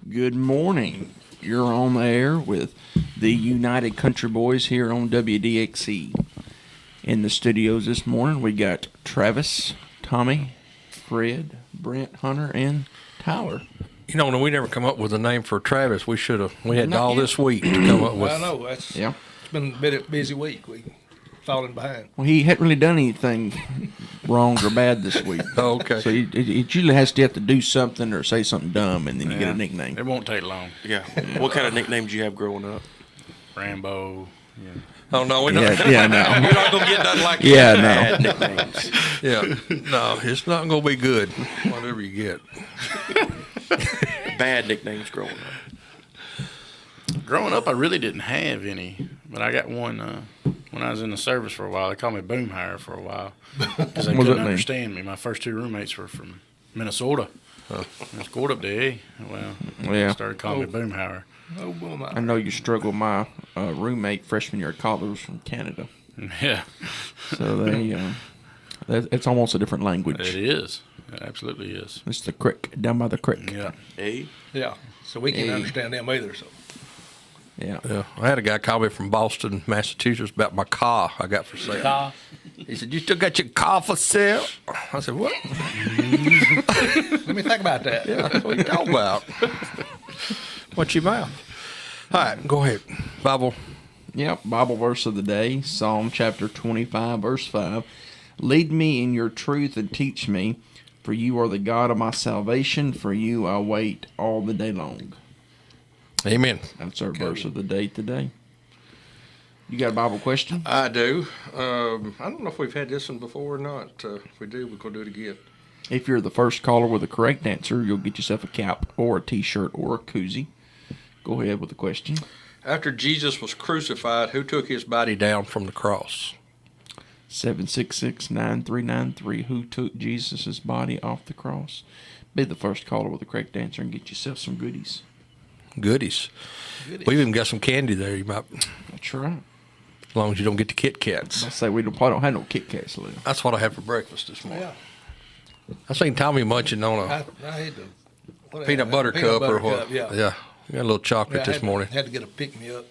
Good morning. You're on the air with the United Country Boys here on WDXE. In the studios this morning, we got Travis, Tommy, Fred, Brent, Hunter, and Tyler. You know, we never come up with a name for Travis. We should have. We had all this week to come up with. I know. It's been a busy week. We falling behind. Well, he hadn't really done anything wrong or bad this week. Oh, okay. So it usually has to have to do something or say something dumb, and then you get a nickname. It won't take long. Yeah. What kind of nicknames did you have growing up? Rambo. Yeah. Oh no, we're not. Yeah, no. We're not gonna get nothing like Yeah, that. no. Nicknames. Yeah, no, it's not gonna be good. Whatever you get. Bad nicknames growing up. Growing up, I really didn't have any, but I got one when I was in the service for a while. They called me Boomhire for a while because they What does couldn't that mean? understand me. My first two roommates were from Minnesota. I scored up there. Well, Yeah. they started calling me Boomhire. Oh, boy, my. I know you struggled. My roommate freshman year of college was from Canada, Yeah, so it's almost a different language. it is. It absolutely is. It's the creek, down by the creek. Yeah. Hey. Yeah. So we can't understand them either. So Yeah. Yeah, I had a guy call me from Boston, Massachusetts, about my car I got for sale. He said, "You still got your car for sale?" I said, "What?" let me think about that. Yeah, what you talking about? What's your mouth? All right, go ahead. Bible. Yep. Bible verse of the day, Psalm chapter 25, verse 5. Lead me in your truth and teach me, for you are the God of my salvation. For you I wait all the day long. Amen. That's our verse of the day today. You got a Bible question? I do. I don't know if we've had this one before or not. If we do, we're going to do it again. If you're the first caller with the correct answer, you'll get yourself a cap or a T-shirt or a koozie. Go ahead with the question. After Jesus was crucified, who took his body down from the cross? 766-9393. Who took Jesus' body off the cross? Be the first caller with the correct answer and get yourself some goodies. Goodies. We've even got some candy there. You might, That's right. as long as you don't get the Kit Kats. I say we probably don't have no Kit Kats left. That's what I had for breakfast this morning. Yeah. I seen Tommy munching on I a had to. What peanut butter cup or what? Yeah. Yeah. We got a little chocolate I this had, morning. Had to get a pick me up.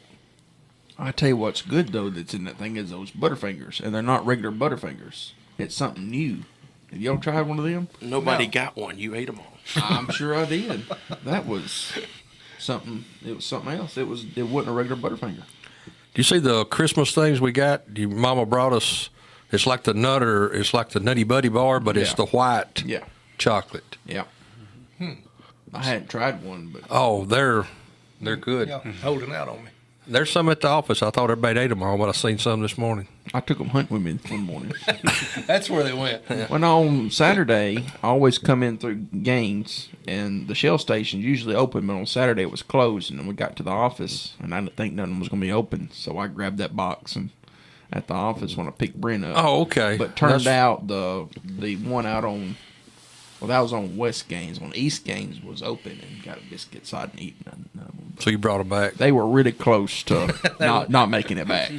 I tell you what's good though that's in that thing is those Butterfingers, and they're not regular Butterfingers. It's something new. Have y'all tried one of them? Nobody No. got one. You ate them all. I'm sure I did. That was something. It was something else. It wasn't a regular Butterfinger. Do you see the Christmas things we got? Your mama brought us. It's like the Nutty Buddy bar, but it's Yeah. the white Yeah, chocolate. yeah. I hadn't tried one, but Oh, they're good. Yeah. Holding out on me. There's some at the office. I thought everybody ate them all, but I seen some this morning. I took them hunting with me one morning. That's where they went. When on Saturday, I always come in through games, and the Shell station's usually open, but on Saturday it was closed, and then we got to the office, and I didn't think nothing was going to be open, so I grabbed that box and at the office when I picked Brent up. Oh, okay. But turned out the one out on, well, that was on West Gaines. On East Gaines was open and got a biscuit, so I didn't eat none of them. So you brought them back. They were really close to not making it back.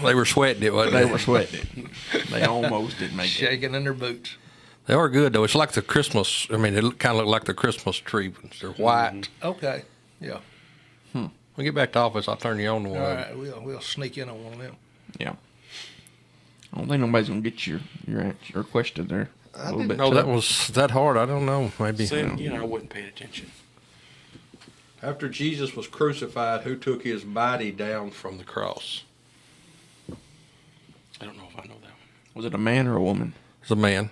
They were sweating it, wasn't They they? were sweating it. They almost didn't make it. Shaking in their boots. They were good, though. It's like the Christmas. I mean, it kind of look like the Christmas tree. They're white. Okay. Yeah. When we get back to office, I'll turn you on to one. All of right. We'll sneak in on one of them. Yeah. I don't think nobody's gonna get your question there. I didn't know that was that hard. I don't know. Maybe. See, I wasn't paying attention. After Jesus was crucified, who took his body down from the cross? I don't know if I know that one. Was it a man or a woman? It's a man.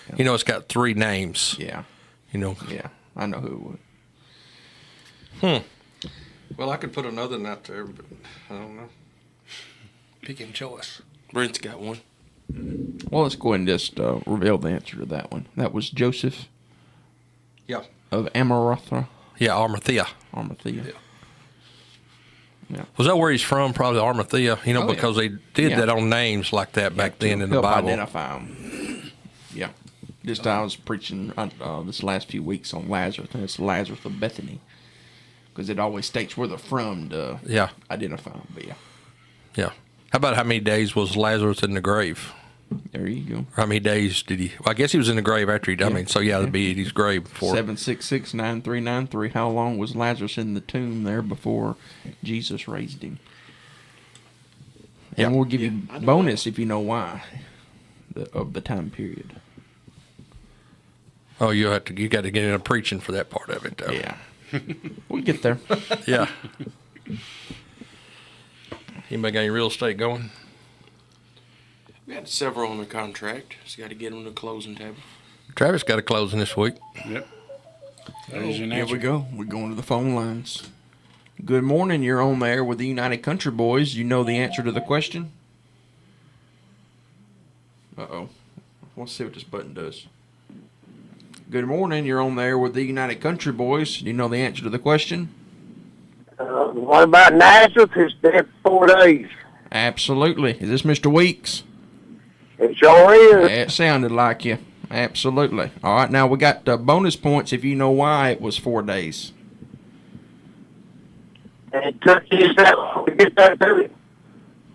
Yeah. You know, it's got three names. Yeah. You know. Yeah. I know who it would. Well, I could put another one out there, but I don't know. Picking choice. Brent's got one. Well, let's go ahead and just reveal the answer to that one. That was Joseph Yeah. of Arimathea. Yeah, Arimathea. Arimathea. Yeah. Yeah. Was that where he's from? Probably Arimathea. You know, Oh, yeah. because they did Yeah. that on names like that back then in the help Bible. identify him. Yeah. Just I was preaching this last few weeks on Lazarus, and it's Lazarus of Bethany, because it always states where they're from to Yeah. identify them. But yeah. Yeah. How about how many days was Lazarus in the grave? There you go. How many days did he? Well, I guess he was in the grave after he died. I mean, so yeah, it'd be in his grave before. 766-9393. How long was Lazarus in the tomb there before Jesus raised him? And we'll give you bonus if you know why of the time period. Oh, you got to get into preaching for that part of it, though. Yeah. We'll get there. Yeah. Anybody got any real estate going? We got several on the contract. Just got to get them to the closing table. Travis got a closing this week. Yep. There's your Here answer. we go. We're going to the phone lines. Good morning. You're on there with the United Country Boys. You know the answer to the question? Uh-oh. Let's see what this button does. Good morning. You're on there with the United Country Boys. You know the answer to the question? What about Nazareth? It's been 4 days. Absolutely. Is this Mr. Weeks? It sure is. It sounded like you. Absolutely. All right. Now we got bonus points if you know why it was 4 days. And it took you that long to get that to him.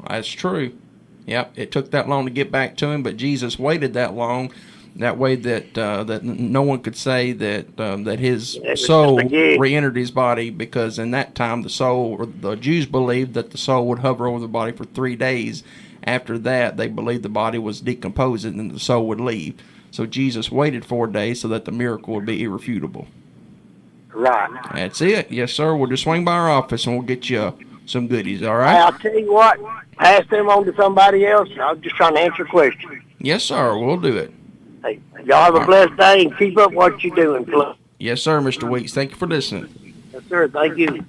That's true. Yep. It took that long to get back to him, but Jesus waited that long. That way that that no one could say that his soul re-entered his body, because in that time the Jews believed that the soul would hover over the body for 3 days. After that, they believed the body was decomposing and the soul would leave. So Jesus waited 4 days so that the miracle would be irrefutable. Right. That's it. Yes, sir. We'll just swing by our office and we'll get you some goodies. All right? Hey, I'll tell you what. Pass them on to somebody else. I was just trying to answer a question. Yes, sir. We'll do it. Hey, y'all have a blessed day and keep up what you're doing, please. Yes, sir, Mr. Weeks. Thank you for listening. Yes, sir. Thank you.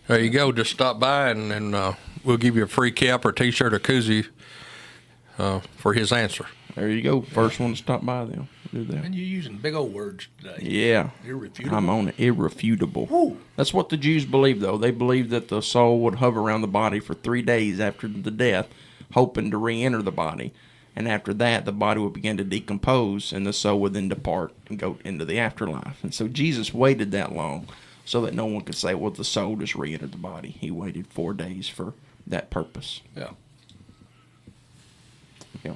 There you go. Just stop by and we'll give you a free cap or T-shirt or koozie for his answer. There you go. First one to stop by them. Do that. And you're using big old words today. Yeah. Irrefutable. I'm on it. Irrefutable. Woo. That's what the Jews believed, though. They believed that the soul would hover around the body for 3 days after the death, hoping to re-enter the body. And after that, the body would begin to decompose, and the soul would then depart and go into the afterlife. And so Jesus waited that long so that no one could say, well, the soul just re-entered the body. He waited 4 days for that purpose. Yeah. Yeah.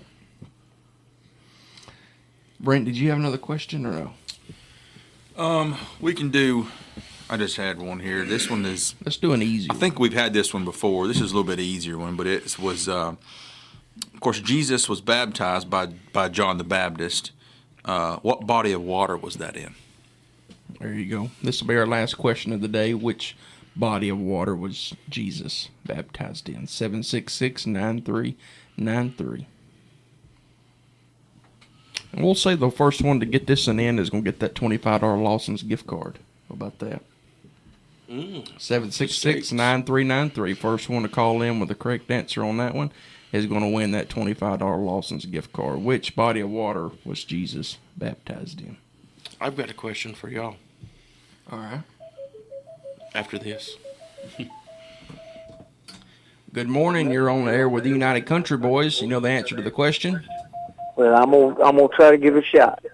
Brent, did you have another question or no? We can do. I just had one here. This one is. Let's do an easy I think we've had this one before. This is a little bit easier one, but it was. Of course, Jesus was baptized by John the Baptist. What body of water was that in? There you go. This will be our last question of the day. Which body of water was Jesus baptized in? 766-9393. And we'll say the first one to get this one in is going to get that $25 Lawson's gift card. How about that? 766-9393. First one to call in with the correct answer on that one is going to win that $25 Lawson's gift card. Which body of water was Jesus baptized in? I've got a question for y'all All right. after this. Good morning. You're on the air with the United Country Boys. You know the answer to the question? Well, I'm gonna try to give it a shot.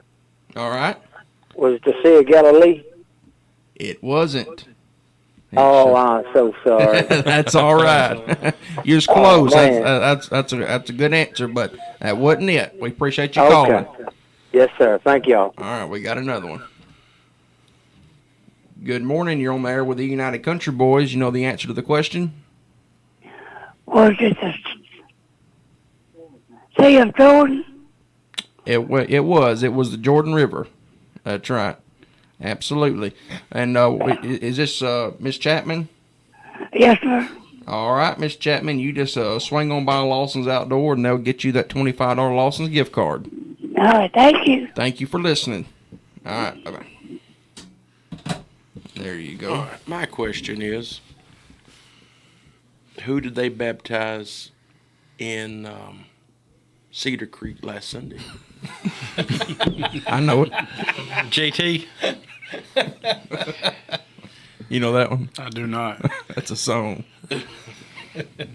All right. Was it the Sea of Galilee? It wasn't. Oh, I'm so sorry. That's all right. You're as close. Oh, man. That's a good answer, but that wasn't it. We appreciate you calling. Okay. Yes, sir. Thank y'all. All right, we got another one. Good morning. You're on the air with the United Country Boys. You know the answer to the question? Was it the Sea of Jordan? It was the Jordan River. That's right. Absolutely. And is this Miss Chapman? Yes, sir. All right, Miss Chapman, you just swing on by Lawson's Outdoor, and they'll get you that $25 Lawson's gift card. All right, thank you. Thank you for listening. All right, bye-bye. There you go. All right, my question is, who did they baptize in Cedar Creek last Sunday? I know it. JT? You know that one? I do not. That's a song. I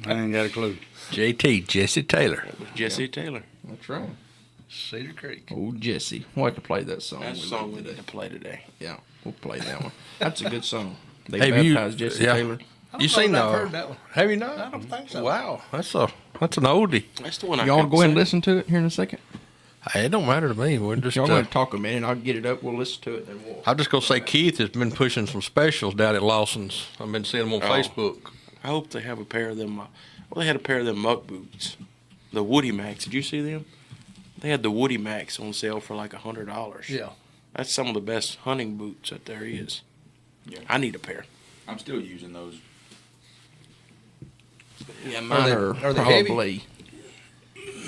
ain't got a clue. JT, Jesse Taylor. Jesse Taylor. That's right. Cedar Creek. Oh, Jesse. We'll have to play that song. That's the song we need to play today. Yeah, we'll play that one. That's a good song. They Hey, baptized Jesse yeah. Taylor. You seen I've heard that one. Have you not? I don't think so. Wow, that's an oldie. That's the one I Y'all want to couldn't go ahead and say. listen to it here in a second? Hey, it don't matter to me. We're just. Y'all going to talk a minute. I'll get it up. We'll listen to it. And we'll. I'm just gonna say Keith has been pushing some specials down at Lawson's. I've been seeing them on Oh. Facebook. I hope they have a pair of them. Well, they had a pair of them muck boots, the Woody Max. Did you see them? They had the Woody Max on sale for like $100. Yeah. That's some of the best hunting boots that there is. Yeah. I need a pair. I'm still using those. Yeah, mine are they heavy? probably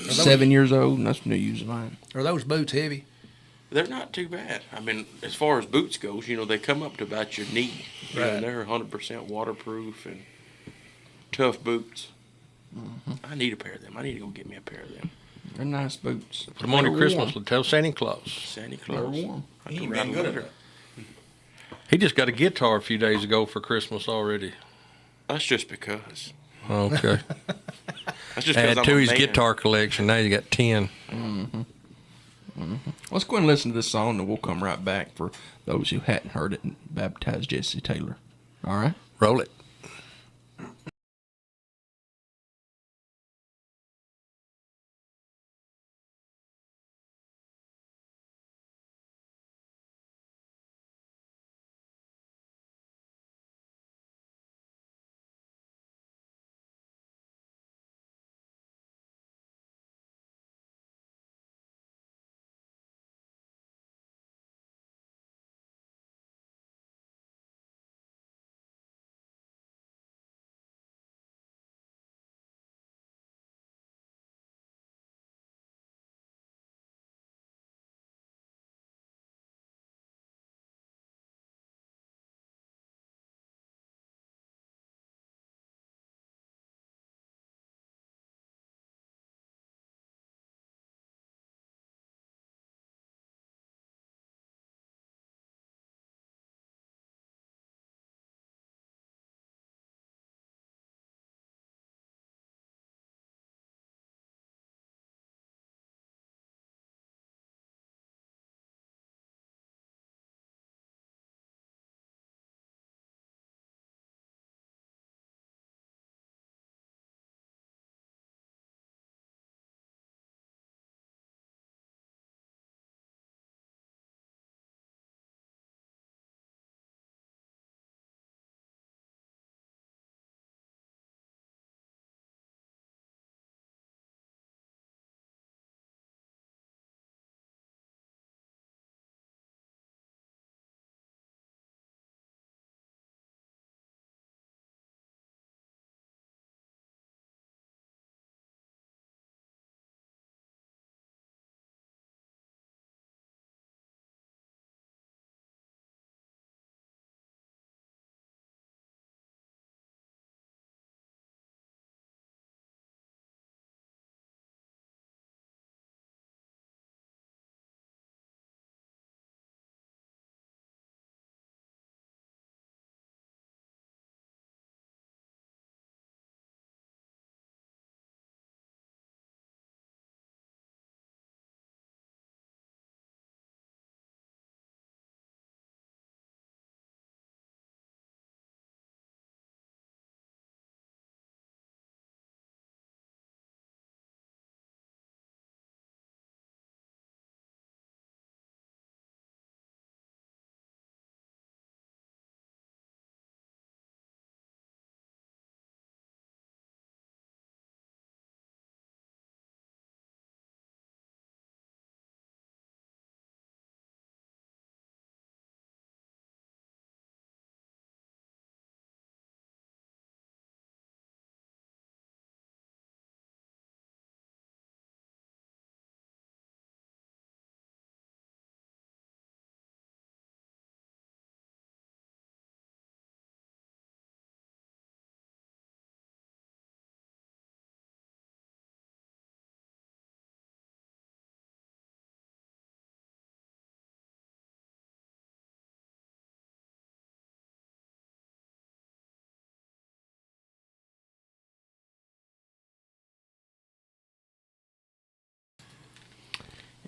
7 years old, and that's new using mine. Are those boots heavy? They're not too bad. I mean, as far as boots goes, they come up to about your knee. Right. And they're 100% waterproof and tough boots. I need a pair of them. I need to go get me a pair of them. They're nice boots. Put them on your They're Christmas. warm. Tell Santa Claus. Santa They're Claus. warm. I He can ain't ride been a good letter. at that. He just got a guitar a few days ago for Christmas already. That's just because. Okay. That's just because Add I'm to a his man. guitar collection. Now you got 10. Let's go ahead and listen to this song, and we'll come right back for those who hadn't heard it and baptize Jesse Taylor. All right? Roll it.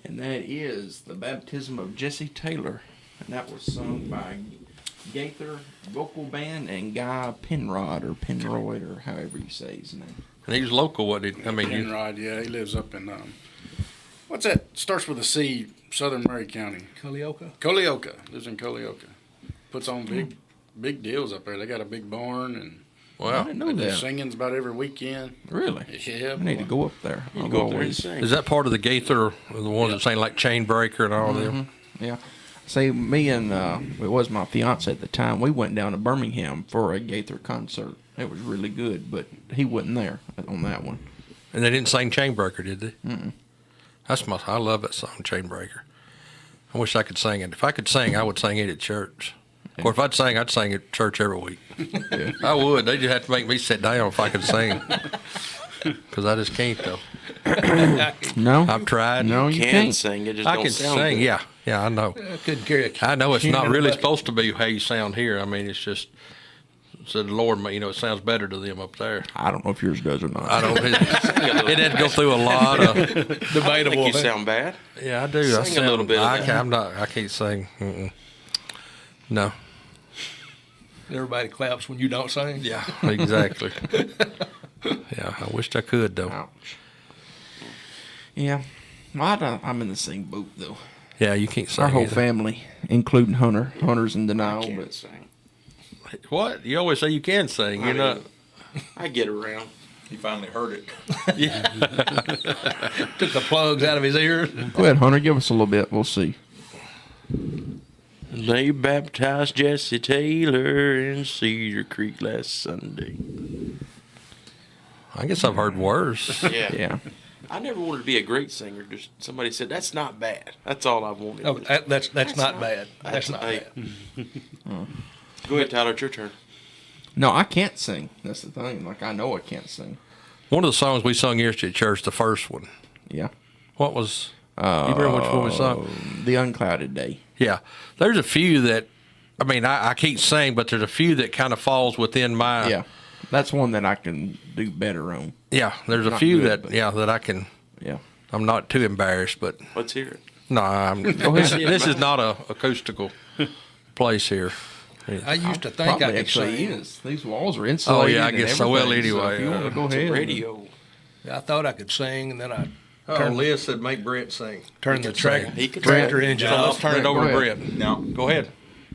And that is The Baptism of Jesse Taylor. And that was sung by Gaither Vocal Band and Guy Penrod or Penroyd or however you say his name. And he's local, what did I mean? You, Penrod, yeah, he lives up in what's that? Starts with a C. Southern Murray County. Culioka? Colioka. Lives in Colioka. Puts on big deals up there. They got a big barn and I well, didn't know they do that. singings about every weekend. Really? Yeah, I need to boy. go up there. You I've go up there and always- sing. is that part of the Gaither, the ones that saying like Chain Breaker and all them? Yeah. See, me and it was my fiance at the time. We went down to Birmingham for a Gaither concert. It was really good, but he wasn't there on that one. And they didn't sing Chain Breaker, did they? I love that song, Chain Breaker. I wish I could sing it. If I could sing, I would sing it at church. Or if I'd sing at church every week. I would. They just have to make me sit down if I could sing. Because I just can't, though. No, I've tried. no, you Can can't. sing, it just I don't can sound sing, good. yeah. Yeah, I know. I couldn't carry a I know it's tune not in really the- supposed to be how you sound here. I mean, it's just, so the Lord, it sounds better to them up there. I don't know if yours does or not. I don't, it had to go through a lot of, I think Debatable. you sound bad. yeah, I do. Sing a little bit of that. I can't sing. Mm-mm. No. Everybody claps when you don't sing. Yeah, exactly. Yeah, I wished I could, though. Ouch. Yeah, I'm in the same boat though. Yeah, you can't sing. Our whole either. family, including Hunter. Hunter's in denial, Can't but sing. What? You always say you can sing. You're not. I get around. He finally heard it. Took the plugs out of his ears. go ahead, Hunter. Give us a little bit. We'll see. They baptized Jesse Taylor in Cedar Creek last Sunday. I guess I've heard worse. Yeah. I never wanted to be a great singer. Just somebody said that's not bad. That's all I wanted. Oh, that's not not- bad. That's not hey. bad. Go ahead, Tyler. It's your turn. No, I can't sing. That's the thing. Like I know I can't sing. One of the songs we sung yesterday at church, the first one. Yeah. What was? You remember which one we sung? The Unclouded Day. Yeah, there's a few that. I mean, I can't sing, but there's a few that kind of falls within my. Yeah. That's one that I can do better on. Yeah, there's a Not few good, that but- that I can. Yeah. I'm not too embarrassed, but Let's hear it. no, this is not a acoustical place here. I used to think I Probably could actually sing. is. These walls are insulated. I and guess so. Well, everything, anyway, if you want to go It's a ahead. radio. I thought I could sing, and then I Oh, Liz said make Brett sing. turned the He could tractor sing. engine Let's off. turn it Go over to ahead. Brett. No. Go ahead.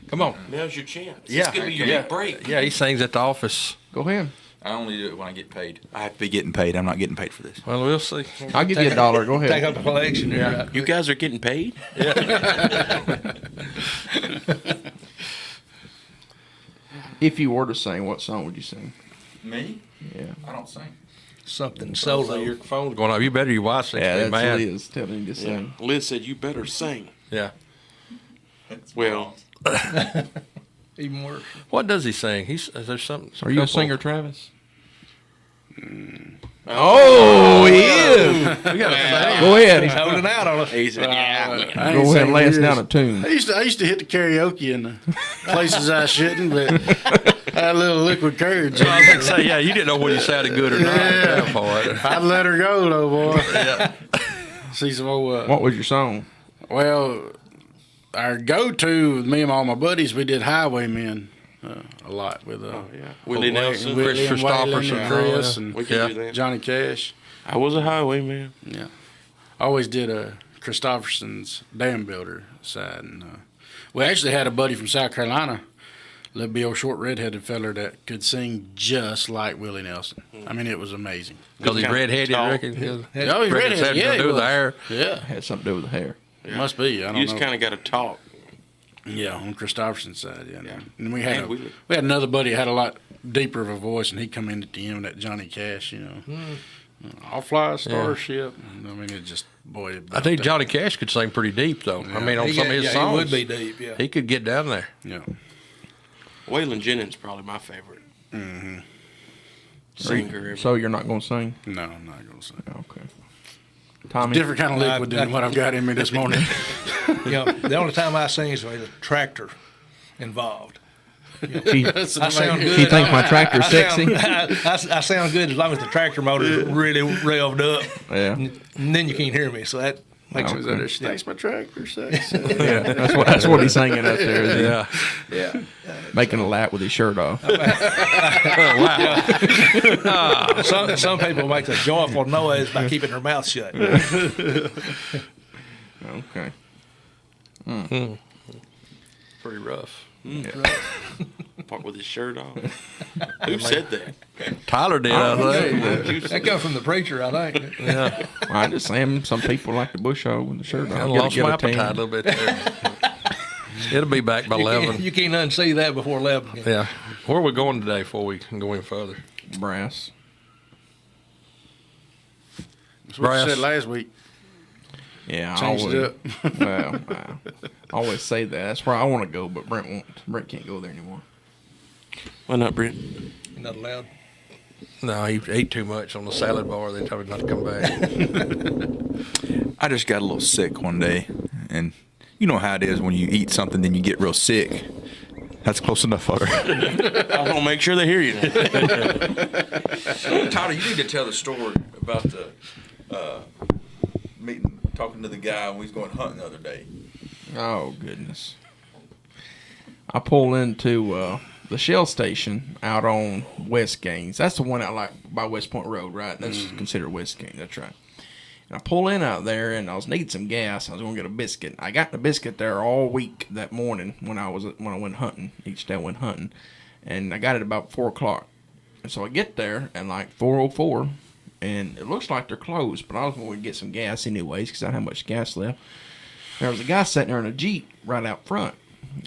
Come on. Now's your chance. Yeah, It's gonna be your yeah, big break. yeah. He sings at the office. Go ahead. I only do it when I get paid. I have to be getting paid. I'm not getting paid for this. Well, we'll see. I'll give you $1. Go ahead. Take up a collection. Yeah. You guys are getting paid? If you were to sing, what song would you sing? Me? Yeah. I don't sing. Something So solo. your phone's going off. You better your wife sings. Yeah, Yeah, that's man. Liz telling you to sing. Liz said you better sing. Yeah. Well, Even worse. What does he sing? Is there something? Are you a couple- singer, Travis? Oh, he is. We got a Go ahead. He's holding out on us. he said, yeah. I Go ain't ahead and singing lay us this. down a tune. I used to hit the karaoke in the places I shouldn't, but I had a little liquid courage. I was gonna say, yeah, you didn't know whether you sounded good or not. Yeah. Boy. I'd let her go though, boy. See some old. What was your song? Well, our go-to with me and all my buddies, we did Highwaymen a lot with Willie Nelson. Chris Willie and Waylon Christopherson. and Chris Yeah. and We can Yeah. do that. Johnny Cash. I was a highwayman. Yeah, I always did Christopherson's Dam Builder side, and we actually had a buddy from South Carolina, little big old short redheaded feller that could sing just like Willie Nelson. I mean, it was amazing. Because he's Kinda redheaded, tall. you reckon? Oh, he's Reckon it's redheaded. had Yeah, to he do with the was. hair. Yeah, Had something to do with the hair. it must be. I don't You know. just kind of got to talk. Yeah, on Christopherson's side, yeah. Yeah. And we had And Willie. we had another buddy that had a lot deeper of a voice, and he'd come in at the end with that Johnny Cash, you know. I'll fly a starship. I mean, it just boy. I think Johnny Cash could sing pretty deep, though. I mean, on He some of got- his yeah, songs, he would be deep, yeah. he could get down there. Yeah. Waylon Jennings probably my favorite singer ever. So you're not going to sing? No, I'm not gonna say. Okay. Tommy? Different kind of liquid than what I've got in me this morning. You know, the only time I sing is with a tractor involved. She, I sound good. she think my tractor's sexy? I sound good as long as the tractor motor is really revved up, Yeah. and then you can't hear me. So Makes me there. She thinks my tractor sucks. Yeah, that's what he's singing out there. Is he? Yeah. Yeah. Making a lap with his shirt off. Some people make a joyful noise by keeping their mouth shut. Okay. Pretty rough. Part with his shirt off. Who said that? Tyler did, I think. That comes from the preacher, I think. Yeah. Well, I just saying some people like the bush hog with the shirt I off. lost Get my a tan. appetite a little bit there. It'll be back by 11. You can't unsee that before 11. Yeah. Where are we going today before we can go any further? Brass. That's what Brass. you said last week. Yeah, Changed it up. Well, I always say that. That's where I want to go, but Brent won't. Brent can't go there anymore. Why not, Brent? You're not allowed. No, he ate too much on the salad bar. They told him not to come back. I just got a little sick one day, and you know how it is when you eat something, then you get real sick. That's close enough for her. I want to make sure they hear you. Tyler, you need to tell the story about the meeting, talking to the guy when we was going hunting the other day. Oh goodness! I pull into the Shell station out on West Gaines. That's the one out like by West Point Road, right? That's considered West Gaines. That's right. And I pull in out there, and I was needing some gas. I was going to get a biscuit. I got the biscuit there all week that morning when I went hunting. Each day I went hunting, and I got it about 4:00. And so I get there and like 4:04, and it looks like they're closed. But I was going to get some gas anyways because I didn't have much gas left. There was a guy sitting there in a Jeep right out front.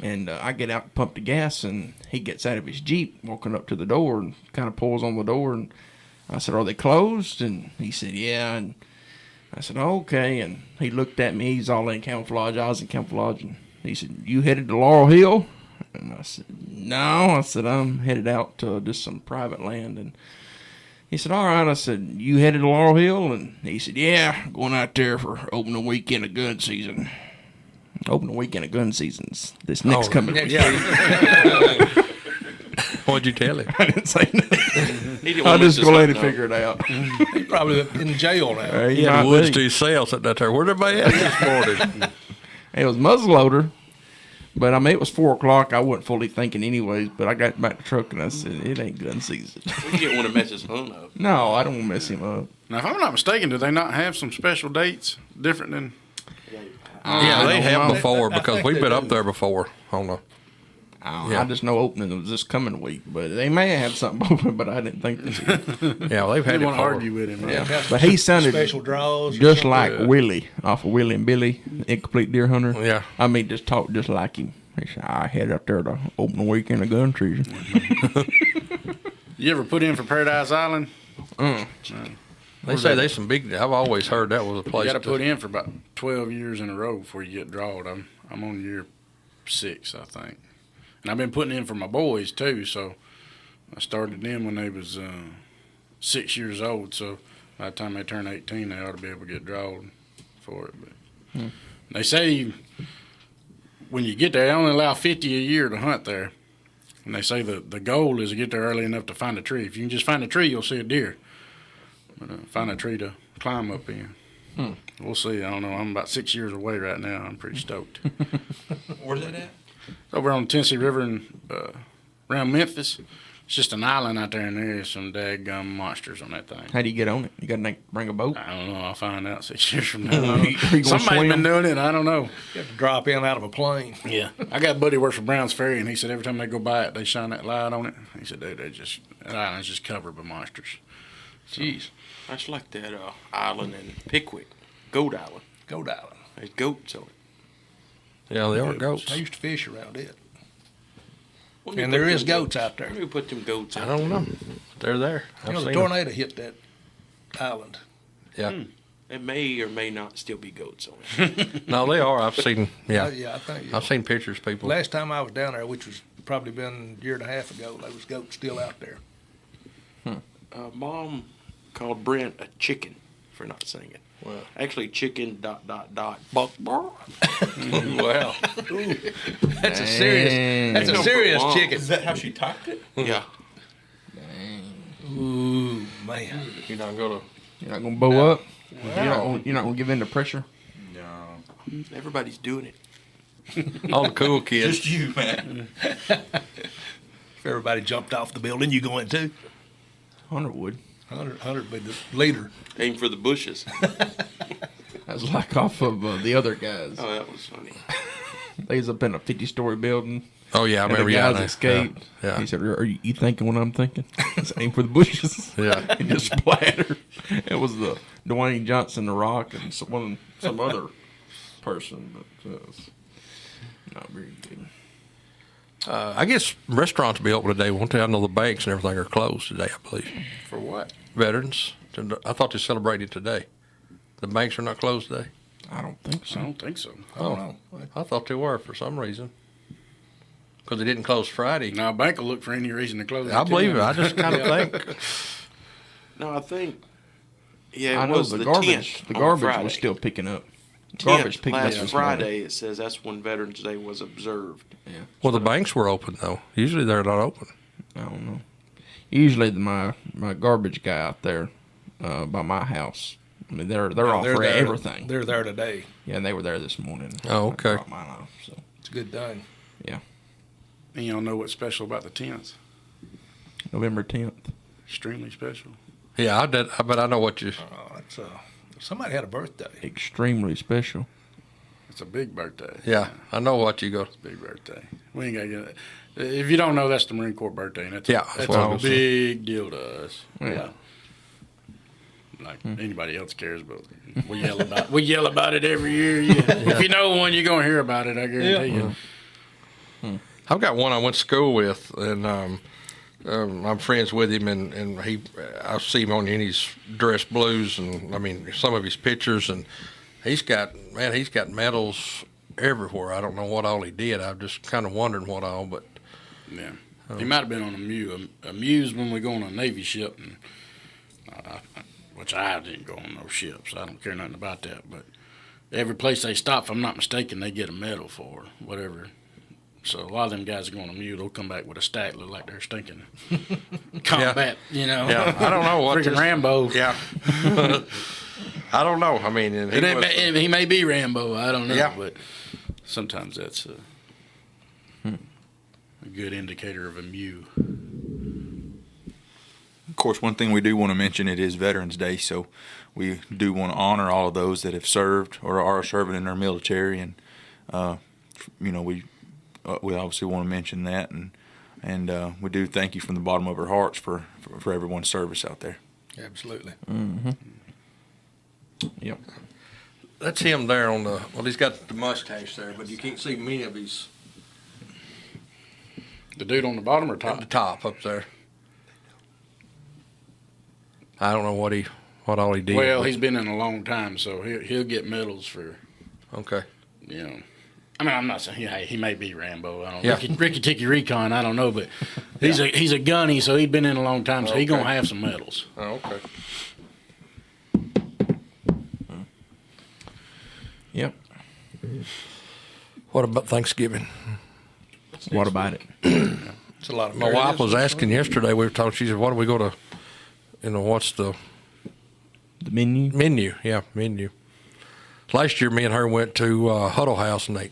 And I get out and pump the gas, and he gets out of his Jeep, walking up to the door, and kind of pulls on the door. And I said, "Are they closed?" And he said, "Yeah." And I said, "Okay." And he looked at me. He's all in camouflage. I was in camouflage. And he said, "You headed to Laurel Hill?" And I said, "No." I said, "I'm headed out to just some private land." And he said, "All right." I said, "You headed to Laurel Hill?" And he said, "Yeah, going out there for opening weekend of gun season." Opening weekend of gun season's this next coming week. What'd you tell him? I didn't say nothing. He didn't I'll want just us go to let him know. figure it out. He's probably in jail now. He had the woods to himself sitting out there. Where'd everybody at this morning? It was muzzleloader, but I mean it was 4:00. I wasn't fully thinking anyways. But I got back to the truck and I said, "It ain't gun season." We didn't want to mess his hunt up. No, I don't want to mess him up. Now, if I'm not mistaken, do they not have some special dates different than? Yeah, they don't have know. before I because think we've they been do. up there before. On the I just know opening was this coming week, but they may have had something open, but I didn't think they did. yeah, they've I had didn't it want to before. argue with him. Yeah, Have but he sounded special draws. or just something. like Willie off of Willie and Billy, Incomplete Deer Hunter. Yeah. I mean, just talk just like him. He said, "I head up there to open the weekend of gun season." You ever put in for Paradise Island? They say there's some big. I've always heard that was a You place. got to put in for about 12 years in a row before you get drawed. I'm on year 6, I think, and I've been putting in for my boys too. So I started them when they was 6 years old. So by the time they turn 18, they ought to be able to get drawed for it. But they say when you get there, they only allow 50 a year to hunt there. And they say the goal is to get there early enough to find a tree. If you can just find a tree, you'll see a deer. But find a tree to climb up in. We'll see. I don't know. I'm about 6 years away right now. I'm pretty stoked. Where's that at? Over on the Tennessee River and around Memphis. It's just an island out there, and there's some daggum monsters on that thing. How do you get on it? You got to bring a boat. I don't know. I'll find out 6 years from now. You gonna Somebody's swim? been doing it. I don't know. You have to drop in out of a plane. Yeah. I got a buddy who works for Brown's Ferry, and he said every time they go by it, they shine that light on it. He said, dude, that island's just covered by monsters. Jeez. That's like that island in Pickwick, Goat Island. Goat Island. There's goats on it. Yeah, they are goats. I used to fish around it. When we And put there them is goats out there. When we put them goats I out don't know. They're there. You I've know, the seen 'em. tornado hit that island. Yeah. there may or may not still be goats on it. No, they are. I've seen. Yeah. Yeah, I think. I've seen pictures. People. Last time I was down there, which was probably been a year and a half ago, there was goats still out there. Mom called Brent a chicken for not singing. Wow. Actually, chicken ... Buck. Wow. That's a serious. That's a Dang. serious Wow. chicken. Is that how she typed it? Yeah. Ooh man. You're not gonna. You're not gonna bow up. You're not gonna give in to pressure. No. Everybody's doing it. All the cool kids. Just you, man. If everybody jumped off the building, you going too? Hunter would. 100 be the leader. Aim for the bushes. That's like off of the other guys. Oh, that was funny. They was up in a 50-story building. Oh yeah, I And remember. the guys Yeah, escaped. Yeah. He said, "Are you thinking what I'm thinking?" It's aim for the bushes. Yeah. He just splattered. It was the Dwayne Johnson, The Rock, and some other person, but it was not very good. I guess restaurants will be open today, won't they? I know the banks and everything are closed today, I believe. For what? Veterans. I thought they celebrated today. The banks are not closed today. I don't think I so. don't think so. I don't know. I thought they were for some reason. Because they didn't close Friday. Now, a bank will look for any reason to close. I believe it. I just kind of think. No, I think. Yeah, I it know was the the garbage. 10th The on garbage Friday. was still picking up. Garbage 10th, picked up last this morning. Friday. It says that's when Veterans Day was observed. Well, the banks were open, though. Usually they're not open. I don't know. Usually my garbage guy out there by my house. I mean, they're off for there. everything. They're there today. Yeah, and they were there this morning. Oh, okay. I dropped mine off, so It's a good thing. yeah, And y'all know what's special about the 10th? November 10th. Extremely special. Yeah, I did. I bet I know what you. It's somebody had a birthday. Extremely special. It's a big birthday. Yeah, I know what you go. Big birthday. We ain't got to get it. If you don't know, that's the Marine Corps birthday, and that's Yeah, that's that's what I a was big deal to us. Yeah. Like anybody else cares, but we yell about it every year. Yeah. If you know one, you're gonna hear about it. I guarantee you. I've got one I went to school with, and I'm friends with him, and I see him on his dress blues, and I mean some of his pictures, and he's got medals everywhere. I don't know what all he did. I'm just kind of wondering what all, but Yeah. He might have been on a Muse when we go on a Navy ship, and which I didn't go on no ships. I don't care nothing about that. But every place they stop, if I'm not mistaken, they get a medal for whatever. So a lot of them guys that go on a Muse, they'll come back with a stack, look like they're stinking combat. You know. yeah, I don't know what Freaking this- Rambo. Yeah. I don't know. I mean, and He may be Rambo. I don't know. Yeah. But sometimes that's a good indicator of a Muse. Of course, one thing we do want to mention, it is Veterans Day, so we do want to honor all of those that have served or are serving in our military, and we obviously want to mention that, and we do thank you from the bottom of our hearts for everyone's service out there. Absolutely. Yep. that's him there on the. Well, he's got the mustache there, but you can't see many of his The dude on the bottom or at top? the top up there. I don't know what all he did. Well, but- he's been in a long time, so he'll get medals for, okay. you know. I mean, I'm not saying he may be Rambo. I don't know. Yeah. Ricky Ticky Recon, I don't know, but he's a gunny, so he's been in a long time, so he's Okay. gonna have some medals. Oh, okay. Yep. What about Thanksgiving? What about it? It's a lot of My wife was asking yesterday. We were talking. She said, "What do we go to? What's the The menu? menu? Yeah, menu." Last year, me and her went to Huddle House and ate.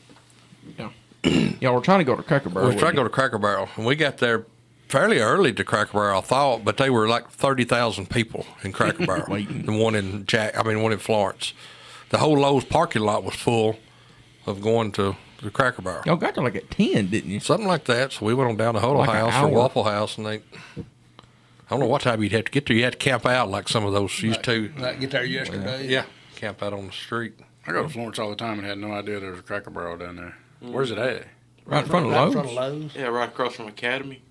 Yeah, we're trying to go to Cracker Barrel. We tried to go to Cracker Barrel, and we got there fairly early to Cracker Barrel, I thought, but they were like 30,000 people in Cracker Barrel. Waiting. The one in one in Florence. The whole Lowe's parking lot was full of going to the Cracker Barrel. Y'all got there like at 10, didn't you? Something like that. So we went on down to Huddle Like an House or hour. Waffle House, and they. I don't know what time you'd have to get there. You had to camp out like some of those used to. Like get there yesterday. Yeah, camp out on the street. I go to Florence all the time and had no idea there was a Cracker Barrel down there. Where's it at? Right in front of Right in Lowe's. front of Lowe's. Yeah, right across from Academy.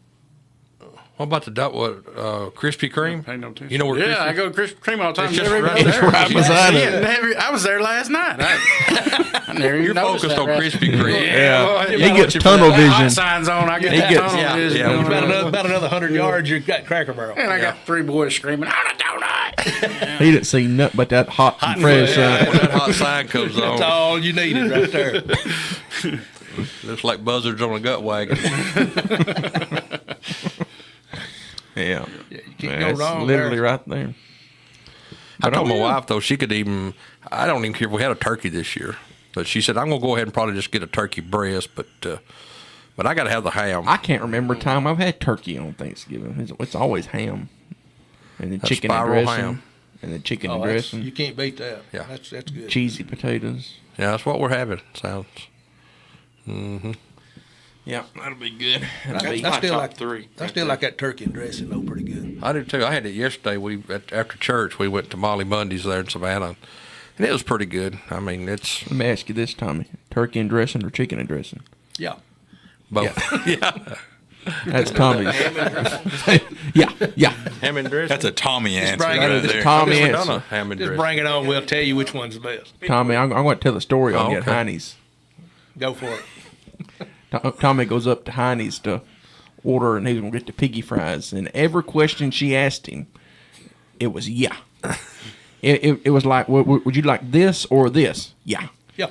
What about the Krispy Kreme? Pay no attention. You know where Yeah, Krispy- I go to Krispy Kreme all the time. It's just Never right even there. go It's right beside it. I was there last night. I never even You're noticed focused that, on right? Krispy Kreme. Yeah. Well, He gets tunnel that hot vision. signs on. I get He that gets- tunnel yeah, vision. yeah, you know, About another 100 yards, you got Cracker Barrel. and I got 3 boys screaming, "On a donut!" He didn't see nothing but that hot and fresh. When that hot sign comes That's on, all you needed right there. looks like buzzards on a gut wagon. Yeah. Yeah, you can't Man, go it's wrong literally there. right there. I told my yeah. wife though she could even. I don't even care if we had a turkey this year. But she said, I'm going to go ahead and probably just get a turkey breast, but I got to have the ham. I can't remember a time I've had turkey on Thanksgiving. It's always ham. And then That chicken and spiral dressing. ham. And then chicken and that's, dressing. you can't beat that. Yeah. That's good. Cheesy potatoes. Yeah, that's what we're having. Sounds. Yeah, that'll be good. I my still top like three. I still like that turkey and dressing though, pretty good. I do too. I had it yesterday. After church, we went to Molly Mundy's there in Savannah, and it was pretty good. I mean, it's Let me ask you this, Tommy. Turkey and dressing or chicken and dressing? Yeah. both. Yeah. That's Tommy's. Ham and dressing. Yeah. Ham and dressing. That's a Tommy answer bring it right up. there. Tommy We've done answer. a ham and Just dressing. bring it on. We'll tell you which one's the best. Tommy, I'm going to tell the story on Oh, you at okay. Heine's. Go for it. Tommy goes up to Heine's to order, and he's going to get the piggy fries. And every question she asked him, it was yeah. It was like, would you like this or this? Yeah. Yeah.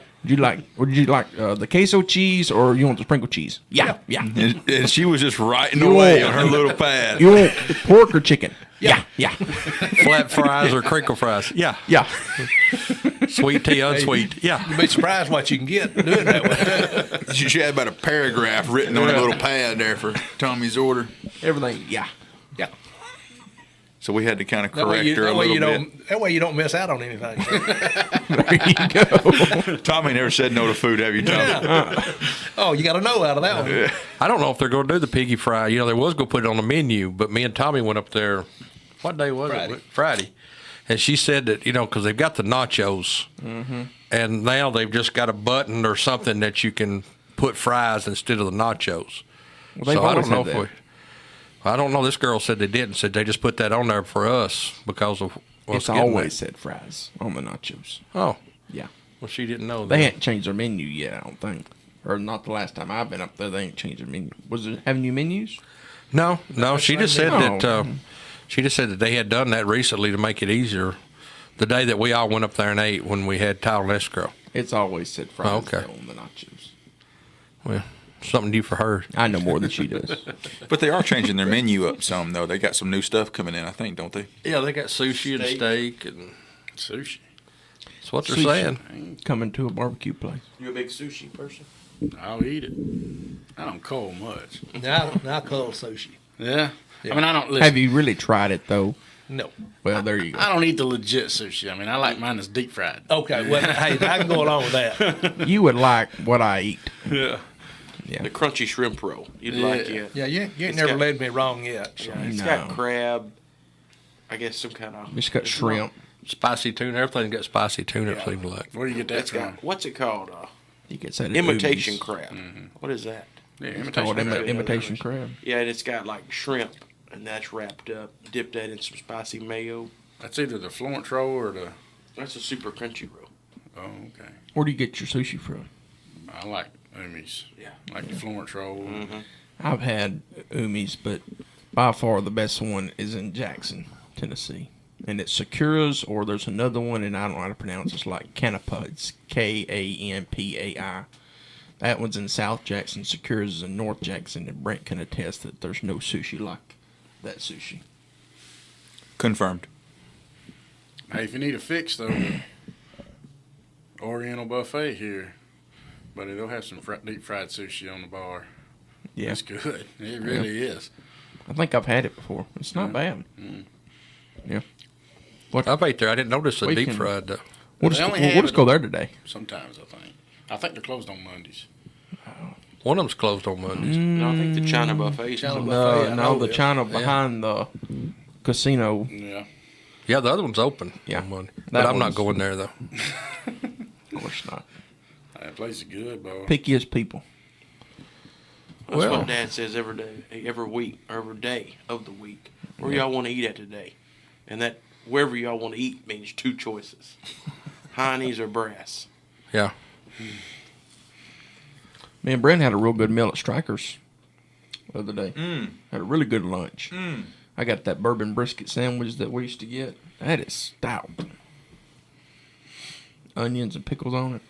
Would you like the queso cheese or you want the sprinkle cheese? Yeah. And she was just writing You away want- on her little pad. You want pork or chicken? Yeah. Flat fries or crinkle fries. Yeah. Yeah. Sweet tea, unsweet. Yeah. You'd be surprised what you can get doing that way. She had about a paragraph written on a little pad there for Tommy's order. Everything. Yeah. Yeah. So we had to kind of That way correct you, her a that way little you bit. don't. That way you don't miss out on anything. There you go. Tommy never said no to food, have you, Tommy? Oh, you got to know out of that one. I don't know if they're going to do the piggy fry. You know, they was going to put it on the menu, but me and Tommy went up there. What day was Friday. it? Friday. And she said that, you know, because they've got the nachos, and now they've just got a button or something that you can put fries instead of the nachos. Well, they've So I always don't know had if that. I don't know. This girl said they didn't. Said they just put that on there for us because of us It's getting always that. said fries on the nachos. Oh, Yeah. well, she didn't know. They that. hadn't changed their menu yet, I don't think. Or not the last time I've been up there, they ain't changed their menu. Was it having new menus? No. She just said Oh. that. She just said that they had done that recently to make it easier. The day that we all went up there and ate when we had tile and escrow. It's always said fries Oh, okay. on the nachos. Well, something new for her. I know more than she does. But they are changing their menu up some, though. They got some new stuff coming in, I think, don't they? Yeah, they got sushi and Steak. steak, and Sushi. that's what they're Sushi. saying. Coming to a barbecue place. You a big sushi person? I'll eat it. I don't call much. Now I call sushi. Yeah. Yeah. I mean, I don't listen. Have you really tried it, though? No. Well, there you go. I don't eat the legit sushi. I mean, I like mine that's deep fried. Okay. Well, hey, I can go along with that. You would like what I eat. Yeah. Yeah. The crunchy shrimp roll. You'd like it. Yeah, you ain't It's never got- led me wrong yet. So. Yeah, it's No. got crab. I guess some kind of. It's got shrimp. Spicy tuna. Everything's got spicy tuna, it seems like. Where do you get that It's from? got what's it called? You could say Imitation crab. What is that? Yeah, It's called imitation crab. Yeah, and it's got like shrimp, and that's wrapped up. Dip that in some spicy mayo. That's either the Florence roll or the. That's a super crunchy roll. Oh, okay. Where do you get your sushi from? I like Umi's. Yeah. Like the Florence roll. I've had Umi's, but by far the best one is in Jackson, Tennessee. And it's Sakura's, or there's another one, and I don't know how to pronounce it. It's like Kanapa. It's Kanpai. That one's in South Jackson. Sakura's is in North Jackson, and Brent can attest that there's no sushi like that sushi. Confirmed. Hey, if you need a fix, though, the Oriental Buffet here, but they'll have some deep fried sushi on the bar. Yeah, It's good. It really is. I think I've had it before. It's not bad. Yeah. I've ate there. I didn't notice the We deep can- fried, though. We'll They just, only we'll have just it- go there today. Sometimes, I think. I think they're closed on Mondays. One of them's closed on Mondays. No, I think the China buffet. China China buffet. I No, know the this. China behind the casino. Yeah. Yeah, the other one's open Yeah. on Monday. That But I'm not one's- going there, though. Of course not. That place is good, boy. Pickiest people. That's Well- what Dad says every day, every week, or every day of the week. Where y'all want to eat at today? And that wherever y'all want to eat means two choices: Heine's or Brass. Yeah. Me and Brent had a real good meal at Strikers the other day. Had a really good lunch. I got that bourbon brisket sandwich that we used to get. That is stout. Onions and pickles on it.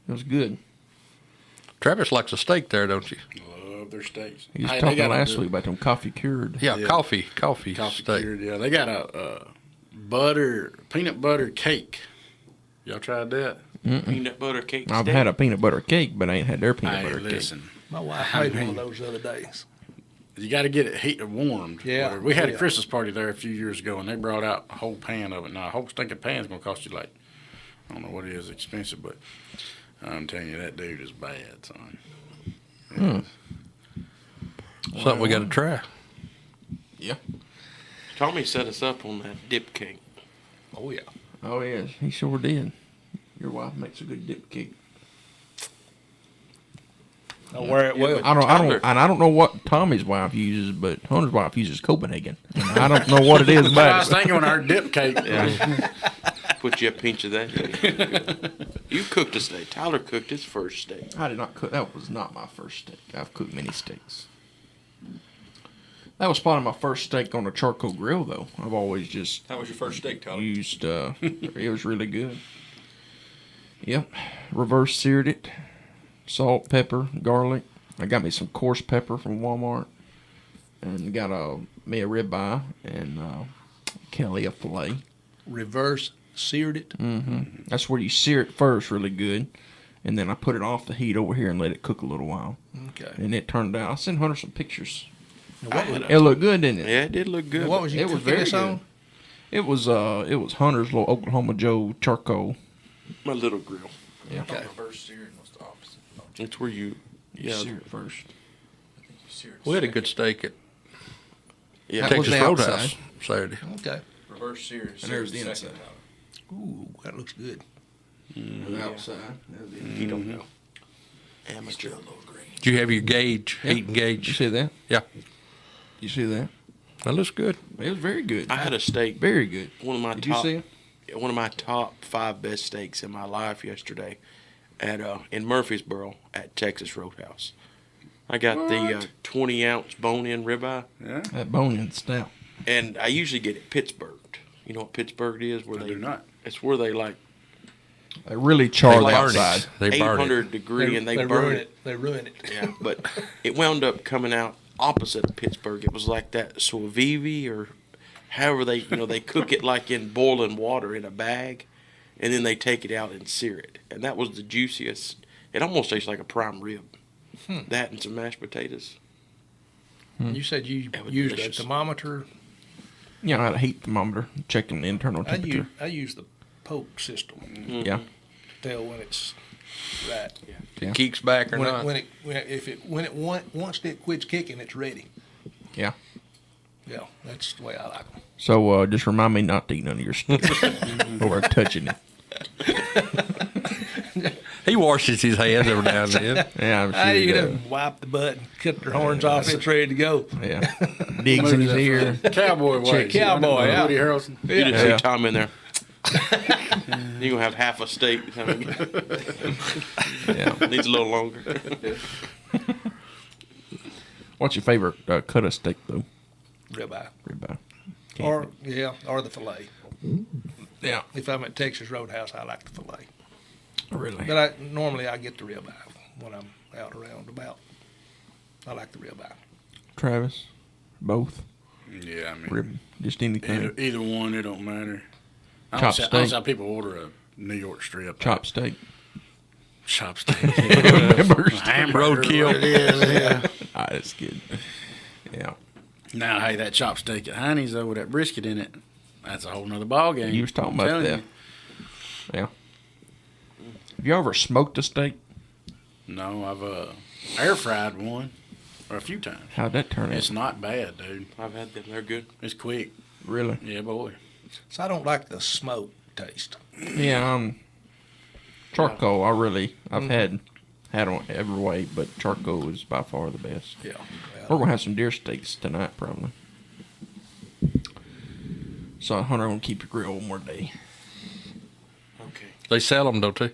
It was good. Travis likes a steak there, don't you? Love their steaks. He was Hey, they talking got a last good week about them coffee cured. Yeah, Yeah. coffee coffee steak. cured. Yeah, they got a peanut butter cake. Y'all tried that? Peanut butter cake I've steak? had a peanut butter cake, but I ain't had their peanut Hey, butter listen, My wife made one of those the other days. you got to get it heated, warmed. Yeah. Whatever. We had a Yeah. Christmas party there a few years ago, and they brought out a whole pan of it. Now, a whole stinking pan's going to cost you like, I don't know what it is, expensive, but I'm telling you, that dude is bad, son. Something we got to try. Yeah. Tommy set us up on that dip cake. Oh, yeah. Oh yes, he sure did. Your wife makes a good dip cake. I'll wear it well. I don't know what Tommy's wife uses, but Hunter's wife uses Copenhagen. And I don't know what it is I about was it. thinking when our dip cake. Put you a pinch of that in. You cooked a steak. Tyler cooked his first steak. I did not cook. That was not my first steak. I've cooked many steaks. That was probably my first steak on a charcoal grill, though. I've always just How was your first steak, Tyler? used. It was really good. Yep, reverse seared it, salt, pepper, garlic. I got me some coarse pepper from Walmart, and got me a ribeye and Kelly a fillet. Reverse seared it. Mm-hmm. That's where you sear it first, really good, and then I put it off the heat over here and let it cook a little while. Okay. And it turned out. I sent Hunter some pictures. Now, what was It looked good, didn't it? Yeah, it did look good. What was you It was cooking very this good. on? It was Hunter's little Oklahoma Joe charcoal. My little grill. Yeah. Okay. Reverse seared was the opposite. It's where you. You Yeah. sear it first. We had a good steak at Yeah. That was Texas the Roadhouse outside. Saturday. Okay. Reverse seared. And there's the inside. Ooh, that looks good. The outside. There's the inside. You don't know. Amateur. Did you have your gauge, heat and Did you gauge? see that? Yeah. You see that? That looks good. It was very good. I had a steak. Very good. One of my Did top. you see it? One of my top 5 best steaks in my life yesterday, at in Murfreesboro at Texas Roadhouse. I got the 20-ounce bone-in ribeye, That bone-in stout. and I usually get it Pittsburghed. You know what Pittsburghed is? Where I they do not. It's where they like They really char the burn it. outside. They burn it. 800 degree and they burn ruin it. They ruin it. Yeah, but it wound up coming out opposite of Pittsburgh. It was like that Suavivi or however they cook it like in boiling water in a bag, and then they take it out and sear it. And that was the juiciest. It almost tastes like a prime rib. That and some mashed potatoes. You said you That was used a delicious. thermometer. Yeah, I had a heat thermometer checking the internal temperature. I use the poke system Yeah. to tell when it's right. Yeah. Keeks back or not? When it once it quits kicking, it's ready. Yeah. Yeah, that's the way I like them. So just remind me not to eat none of your stuff or touching it. He washes his hands every now and then. Yeah, I'm sure I he you does. know, wipe the butt, and cut their horns off, it's ready to go. Yeah. Digs in his ear. Cowboy way. Cowboy, yeah. Woody Harrelson. You just Yeah. see Tom in there. You're going to have half a steak. Yeah. Needs a little longer. What's your favorite cut of steak, though? Ribeye. Ribeye. Or the fillet. Yeah. If I'm at Texas Roadhouse, I like the fillet. Really? But I normally get the ribeye when I'm out around about. I like the ribeye. Travis? Both? Yeah, I mean, Rib? Just anything? either one, it don't matter. I Chop don't see how steak. people order a New York strip. Chop steak? Chop steak. Members. Hamburger. Roadkill. What it is, yeah. Ah, that's good. Yeah. Now, hey, that chop steak at Heine's, though, with that brisket in it, that's a whole nother ballgame. You was talking I'm about telling that. you. Yeah. Have you ever smoked a steak? No, I've air fried one, or a few times. How'd that turn It's out? not bad, dude. I've had them. They're good. It's quick. Really? Yeah, boy. So I don't like the smoke taste. Yeah, charcoal. I've had on every way, but charcoal is by far the best. Yeah. We're gonna have some deer steaks tonight, probably. So Hunter, gonna keep your grill one more day. Okay. They sell them, don't they?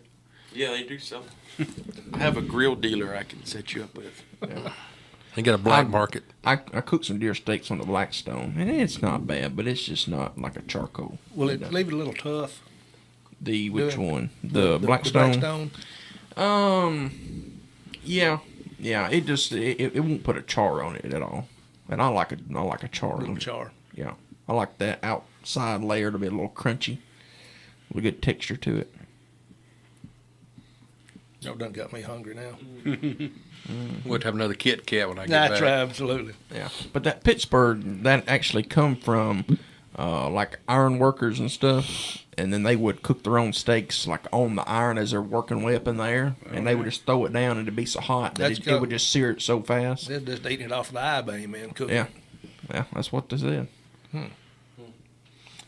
Yeah, they do sell. I have a grill dealer I can set you up with. They got a black market. I cooked some deer steaks on the Blackstone, and it's not bad, but it's just not like a charcoal. Will it leave it a little tough? The which Do it. one? The Blackstone. Blackstone? Yeah. It just it won't put a char on it at all, and I like a char. Little on it. char. Yeah, I like that outside layer to be a little crunchy, with a good texture to it. Y'all done got me hungry now. We'll have another Kit Kat when I get That's back. right, absolutely. Yeah, but that Pittsburgh, that actually come from like iron workers and stuff, and then they would cook their own steaks like on the iron as they're working way up in the air, and they would just throw it down and it'd be so hot that it would just sear it so fast. They're just eating it off of the I-beam and cooking. Yeah, that's what they said.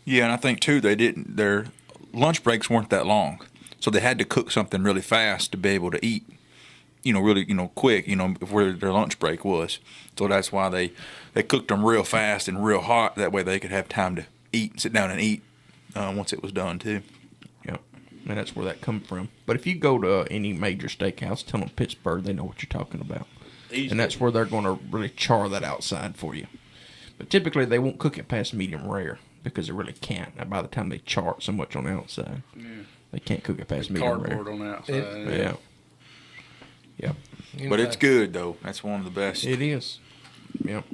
Yeah, and I think too their lunch breaks weren't that long, so they had to cook something really fast to be able to eat. Really, quick. Where their lunch break was, so that's why they cooked them real fast and real hot. That way they could have time to sit down and eat once it was done too. Yep, and that's where that come from. But if you go to any major steakhouse, tell them Pittsburgh, they know what you're talking about, and that's where they're going to really char that outside for you. But typically they won't cook it past medium rare because they really can't. And by the time they char it so much on the outside, they can't cook it past medium rare. Cardboard on the outside. Yeah. Yep. But it's good though. That's one of the best. It is. Yep.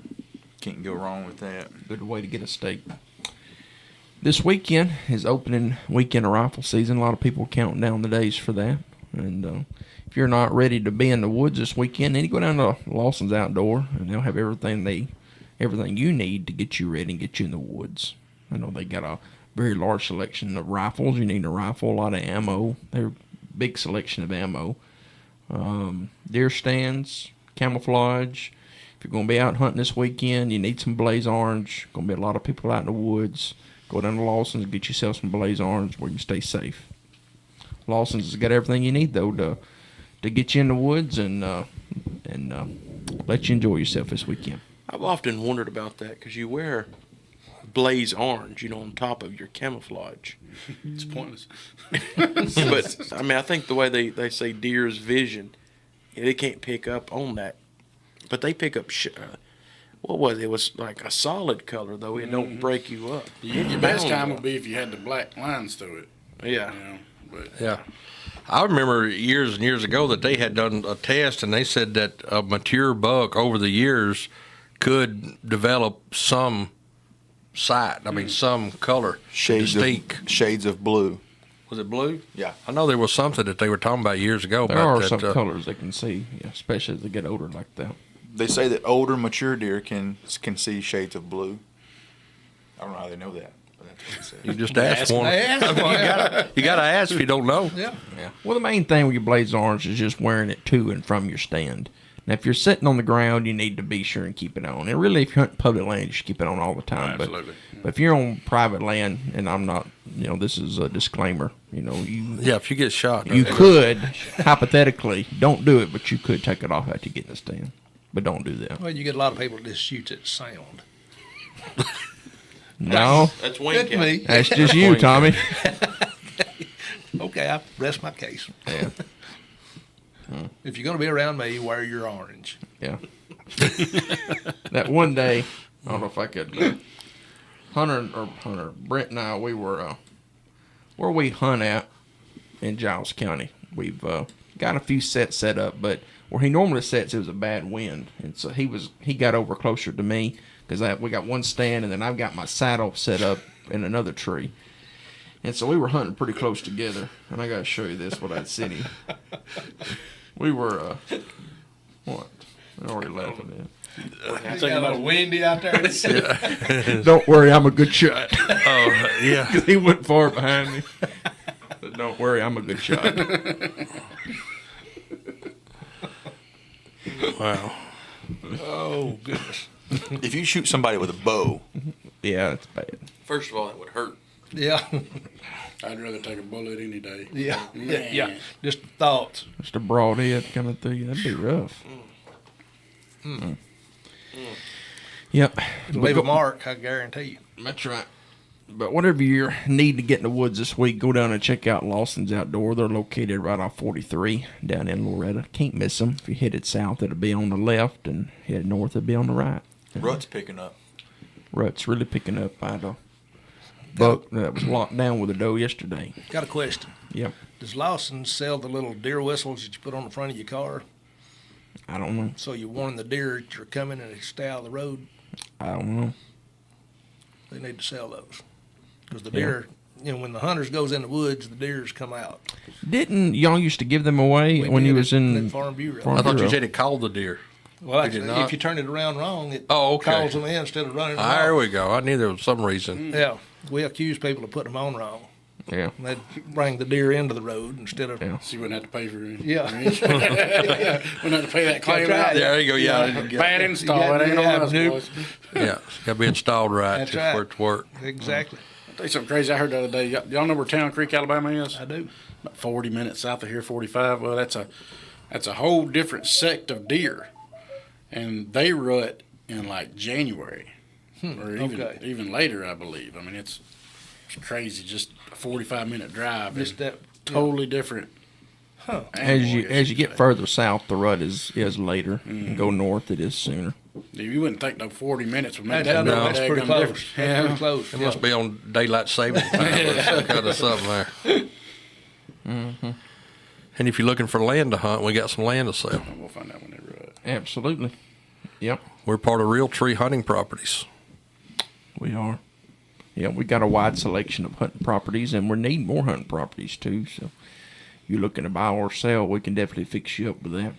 Can't go wrong with that. Good way to get a steak. This weekend is opening weekend of rifle season. A lot of people counting down the days for that. And if you're not ready to be in the woods this weekend, then you go down to Lawson's Outdoor, and they'll have everything you need to get you ready and get you in the woods. I know they got a very large selection of rifles. You need a rifle, a lot of ammo. They're a big selection of ammo. Deer stands, camouflage. If you're going to be out hunting this weekend, you need some blaze orange. Going to be a lot of people out in the woods. Go down to Lawson's and get yourself some blaze orange where you can stay safe. Lawson's has got everything you need though to get you in the woods and let you enjoy yourself this weekend. I've often wondered about that because you wear blaze orange, on top of your camouflage. It's pointless. But I mean, I think the way they say deer's vision, they can't pick up on that, but they pick up. What was it? It was like a solid color though. It don't break you up. Your best time would be if you had the black lines through it. Yeah. But Yeah. I remember years and years ago that they had done a test, and they said that a mature buck over the years could develop some sight. I mean, some color. Shades of blue. Was it blue? Yeah. I know there was something that they were talking about years ago. There about are that, some colors they can see, especially as they get older like that. They say that older, mature deer can see shades of blue. I don't know how they know that, but that's what they say. You just ask one. You gotta ask if you don't know. Yeah. Well, the main thing with your blaze orange is just wearing it to and from your stand. Now, if you're sitting on the ground, you need to be sure and keep it on. And really, if you're hunting public land, you should keep it on all the time. Absolutely. But if you're on private land, and I'm not, this is a disclaimer, Yeah, if you get shot. you could, hypothetically, don't do it, but you could take it off after you get in the stand. But don't do that. Well, you get a lot of people that just shoot at sound. No, That's Wayne That's County. me. that's just you, Tommy. Okay, I rest my case. Yeah. If you're going to be around me, wear your orange. Yeah. That one day, I don't know if I could. Hunter, Brent and I, we were where we hunt at in Giles County. We've got a few sets set up, but where he normally sets, it was a bad wind, and so he got over closer to me because we got one stand, and then I've got my saddle set up in another tree. And so we were hunting pretty close together, and I got to show you this, what I'd seen him. We were, what? I'm already laughing It's a little windy out there. at. Don't worry, I'm a good shot. Oh, yeah. Because he went far behind me. But don't worry, I'm a good shot. Wow. Oh, goodness. If you shoot somebody with a bow, Yeah, it's bad. First of all, that would hurt. Yeah. I'd rather take a bullet any day. Yeah. Yeah. Just thoughts. Just a broad head coming through you. That'd be rough. Yep. Leave a mark, I guarantee you. That's right. But whatever you need to get in the woods this week, go down and check out Lawson's Outdoor. They're located right off 43 down in Loretta. Can't miss them. If you're headed south, it'll be on the left, and headed north, it'll be on the right. rut's picking up. Rut's really picking up. I had a buck that was locked down with a doe yesterday. Got a question. Yep. Does Lawson sell the little deer whistles that you put on the front of your car I don't know. so you warn the deer that you're coming and they stay out of the road? I don't know. They need to sell those. Because the deer, when the hunters goes in the woods, the deers come out. Didn't y'all used to give them away We when you did was it in at Farm Bureau. Farm I thought you Bureau? said it called the deer. Well, We did not. if you turn it around wrong, it Oh, okay. calls them in instead of running them There off. we go. I knew there was some reason. Yeah, we accuse people of putting them on wrong. Yeah. And they'd bring the deer into the road instead of. Yeah. So you wouldn't have to pay for it. Yeah. Wouldn't have to pay that claim That's right. out. There you go. Yeah. Bad install. You got- It ain't yeah, on us, nope. boys. Yeah. It's got to be installed right That's just right. for it to work. Exactly. I'll tell you something crazy I heard the other day. Y'all know where Town Creek, Alabama is? I do. About 40 minutes south of here, 45. Well, that's a whole different sect of deer. And they rut in like January or even later, I believe. I mean, it's crazy. Just a 45-minute drive. Just and that. totally different. Huh. As animal, I you guess as you could get say. further south, the rut is later. Go north, it is sooner. You wouldn't think no 40 minutes would make That's, that no, much that's pretty daggum close. difference. That's pretty close. It must be on daylight saving time or some kind of something there. And if you're looking for land to hunt, we got some land to sell. We'll find out when they rut. Absolutely. Yep, We're part of Realty hunting properties. we are. Yeah, we got a wide selection of hunting properties, and we need more hunting properties too. So, you're looking to buy or sell, we can definitely fix you up with that.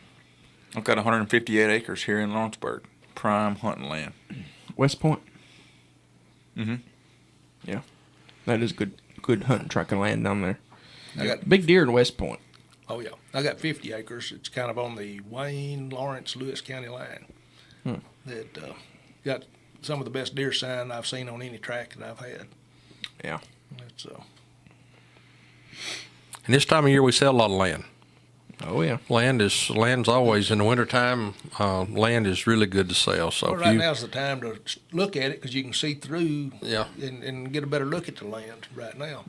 I've got 158 acres here in Lawrenceburg, prime hunting land. West Point. Mm-hmm. Yeah, that is good hunting tract of land down there. I got. Big deer in West Point. Oh yeah, I got 50 acres. It's kind of on the Wayne, Lawrence, Lewis County line. That got some of the best deer sign I've seen on any track that I've had. Yeah. It's And this time of year, we sell a lot of land. Oh yeah. Land's always in the wintertime. Land is really good to sell. So well, if right you, now's the time to look at it because you can see through yeah, and get a better look at the land right now.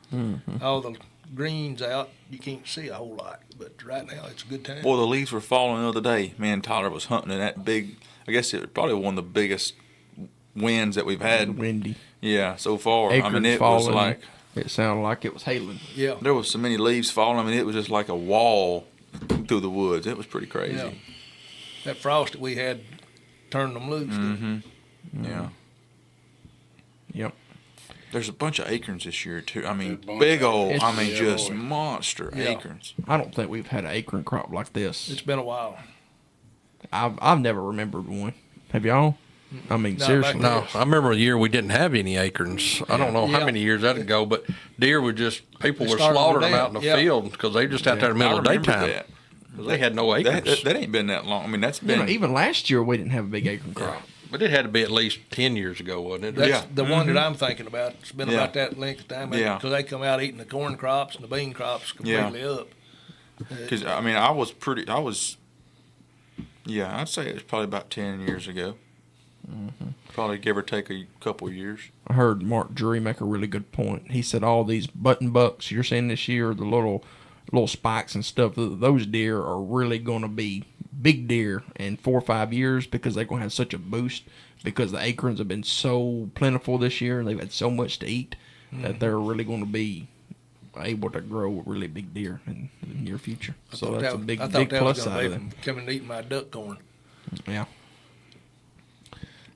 All the greens out, you can't see a whole lot, but right now it's a good time. Boy, the leaves were falling the other day. Me and Tyler was hunting in that big, I guess it was probably one of the biggest winds that we've had. Windy. Yeah, so far. Acorns I mean, it falling. was like, It sounded like it was hailing. Yeah, there was so many leaves falling. I mean, it was just like a wall through the woods. It was pretty crazy. yeah. That frost that we had turned them loose. Yeah. Yep. There's a bunch of acorns this year, too. I mean, Good bunch. big old, It's- I mean, yeah, just boy. monster Yeah. acorns. I don't think we've had an acorn crop like this. It's been a while. I've never remembered one. Have y'all? I mean, No, seriously. no, I remember a year we didn't have any acorns. I don't know how Yeah. many years that'd go, but deer were just people They were started slaughtering them them out in the down. Yeah. field because they just out there in the middle I of the remember daytime. that. 'Cause they had no That, acres. that ain't been that long. I mean, that's You been. know, even last year we didn't have a big acorn crop. But it had to be at least 10 years ago, wasn't it? That's Yeah. the one that I'm thinking about. It's been Yeah. about that length of time. Yeah. Because they come out eating the corn crops and the bean crops completely up. Because, I mean, yeah, I'd say it was probably about 10 years ago. Probably give or take a couple of years. I heard Mark Drury make a really good point. He said all these button bucks you're seeing this year, the little spikes and stuff, those deer are really going to be big deer in 4 or 5 years because they're going to have such a boost because the acorns have been so plentiful this year and they've had so much to eat that they're really going to be able to grow a really big deer in the near future. So that's a big plus side of that. Coming and eating my duck corn. Yeah.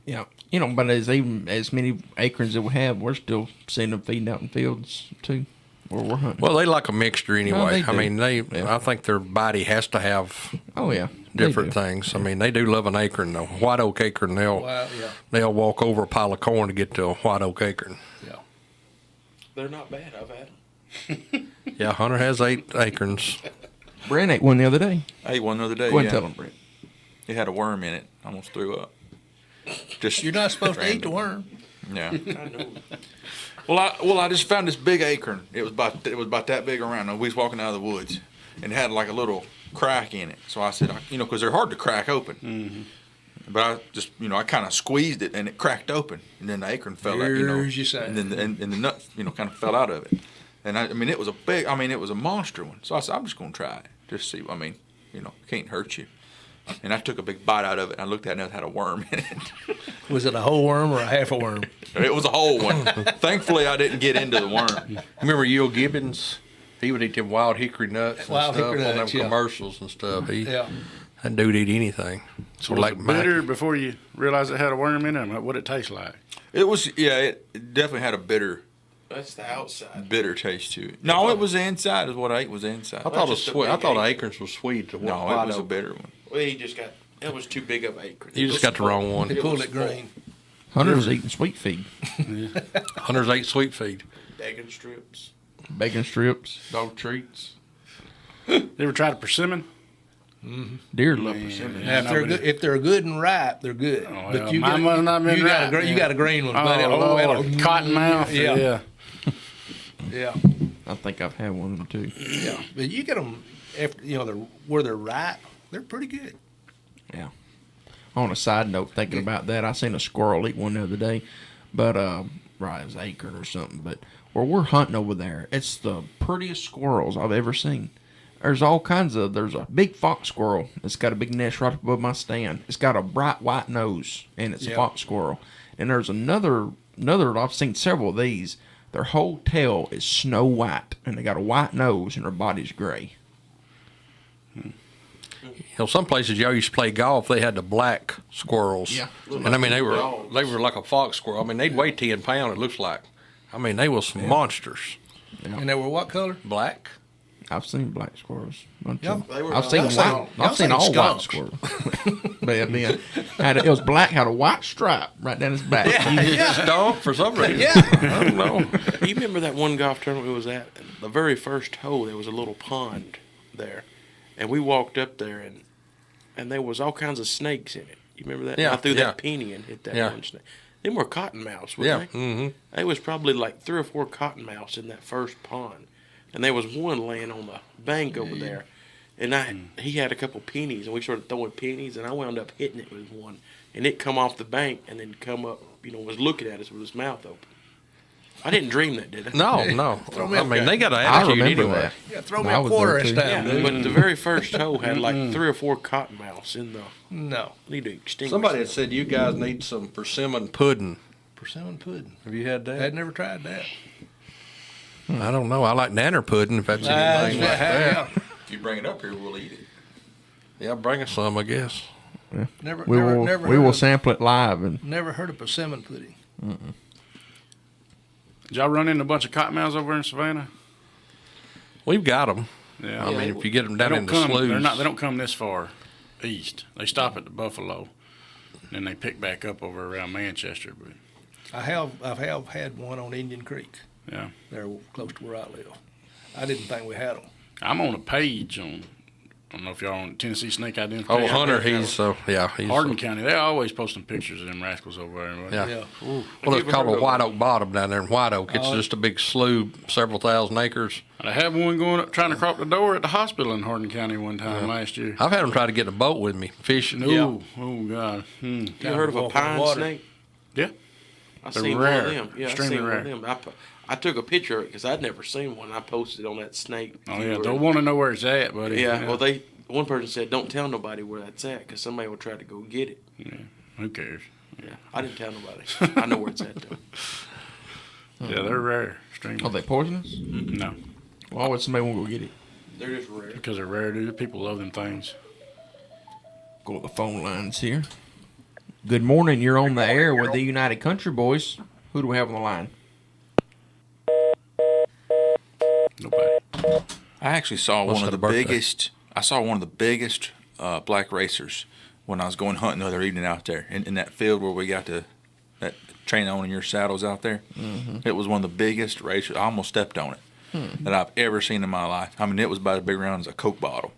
Yeah. You know, but as many acorns that we have, we're still seeing them feeding out in fields too, where we're hunting. Well, they like a mixture anyway. they I do. mean, Yeah. I think their body has to have Oh yeah, they different do. things. I mean, they do love an acorn though. White oak acorn, Wow, yeah, they'll walk over a pile of corn to get to a white oak acorn. yeah. They're not bad. I've had them. Yeah, Hunter has 8 acorns. Brent ate one the other day. I ate one the other day. Go ahead yeah. and tell him, Brent. It had a worm in it. I almost threw up. Just You're not supposed to eat the random. worm. Yeah. I know. Well, I just found this big acorn. It was about that big around. We was walking out of the woods, and it had like a little crack in it. So I said, because they're hard to crack open. Mm-hmm. But I just, I kind of squeezed it, and it cracked open, and then the acorn fell out. Here's your sign. And then and the nut, kind of fell out of it. And I mean, it was a monster one. So I said, I'm just gonna try it, just see. I mean, can't hurt you. And I took a big bite out of it, and I looked at it, and it had a worm in it. Was it a whole worm or a half a worm? It was a whole one. Thankfully, I didn't get into the worm. Remember Yule Gibbons? He would eat them wild hickory nuts and Wild stuff hickory on nuts, them yeah. commercials and stuff. Yeah. That dude eat anything. So was it bitter before you realized it had a worm in it? What did it taste like? It was, it definitely had a bitter That's the outside. bitter taste to it. No, it was the inside. Is what I ate was the inside. I thought just a I big thought acorn. acorns was sweet. To No, it was a bitter one. Well, he just got. It was too big of an acorn. You just got the wrong one. They pulled it green. Hunter's eating sweet feed, Hunter's ate sweet feed. Bacon strips. bacon strips, dog treats. You ever tried a persimmon? Deer love persimmon. Now, if they're good and ripe, they're good. Oh, But yeah. Mine must not been you got ripe, a you got a green one, buddy. Cottonmouth. Yeah. Yeah. Yeah, I think I've had one of them too. yeah. But you get them after where they're ripe, they're pretty good. Yeah. On a side note, thinking about that, I seen a squirrel eat one the other day, but right, it was an acorn or something. But where we're hunting over there, it's the prettiest squirrels I've ever seen. There's all kinds of. There's a big fox squirrel. It's got a big nest right above my stand. It's got a bright white nose, and it's a fox squirrel. And there's another. I've seen several of these. Their whole tail is snow white, and they got a white nose, and their body's gray. You know, some places y'all used to play golf. They had the black squirrels. Yeah. And I mean, they were like a fox squirrel. I mean, they'd weigh 10 pounds. It looks like. I mean, they was some monsters. And they were what color? Black. I've seen black squirrels. Yeah, they were- I've seen Y'all white. seen- I've seen y'all all seen white skunks. squirrels. But it was black, had a white stripe right down his back. Stomp for some reason. Yeah. I don't know. You remember that one golf tournament we was at? The very first hole, there was a little pond there, and we walked up there, and there was all kinds of snakes in it. You remember that? Yeah, I threw yeah. that penny and hit that Yeah. one snake. Them were cottonmouths, weren't Yeah. they? Mm-hmm. There was probably like 3 or 4 cottonmouths in that first pond, and there was one laying on the bank over there. And he had a couple pennies, and we started throwing pennies, and I wound up hitting it with one, and it come off the bank and then come up, was looking at us with his mouth open. I didn't dream that, did I? No. Throw me I up mean, there. they got an I attitude remember anyway. that. Yeah, throw me I a was quarter there, this too. time, Yeah, dude. but the very first hole had like 3 or 4 cottonmouths in the. No. Need to extinguish. Somebody had them. said you guys need some persimmon pudding. Persimmon pudding. Have you had that? I'd never tried that. I don't know. I like nanner pudding if that's anything like that. If you bring it up here, we'll eat it. Yeah, bring us some, I guess. Never, We never, will. never. We heard will of- sample it live and. Never heard of persimmon pudding. Did y'all run into a bunch of cottonmouths over in Savannah? We've got them. Yeah. I mean, if you get them down They in don't the come. sloughs. They don't come this far east. They stop at the Buffalo, then they pick back up over around Manchester. But I've had one on Indian Creek. yeah, There, close to where I live. I didn't think we had them. I'm on a page on. I don't know if y'all on Tennessee Snake Identification. Oh, Hunter, he's Hardin County. They're always posting pictures of them rascals over there. Yeah. Yeah. Well, it's called a White Oak Bottom down there in White Oak. It's just a big slough, several thousand acres. I had one going up trying to crop the door at the hospital in Hardin County one time last year. I've had them try to get in a boat with me fishing. No, oh God. You heard of a walk on pine water. snake? Yeah. I They're seen rare. one of them. Yeah, Extremely I seen rare. one of them. I took a picture of it because I'd never seen one. I posted on that snake. Oh yeah, viewer. they'll want to know where it's at, buddy. Yeah, well, one person said, don't tell nobody where that's at because somebody will try to go get it. Who cares? Yeah, I didn't tell nobody. I know where it's at, though. Yeah, they're rare. Extremely. Are they poisonous? No, Why would somebody want to go get it? They're just rare. because they're rare, dude. People love them things. Go to the phone lines here. Good morning. You're on the air with the United Country Boys. Who do we have on the line? Nobody. I actually saw Must one of have the a birthday. biggest. I saw one of the biggest black racers when I was going hunting the other evening out there in that field where we got that train on in your saddles out there. It was one of the biggest racers. I almost stepped on it that I've ever seen in my life. I mean, it was about as big around as a Coke bottle.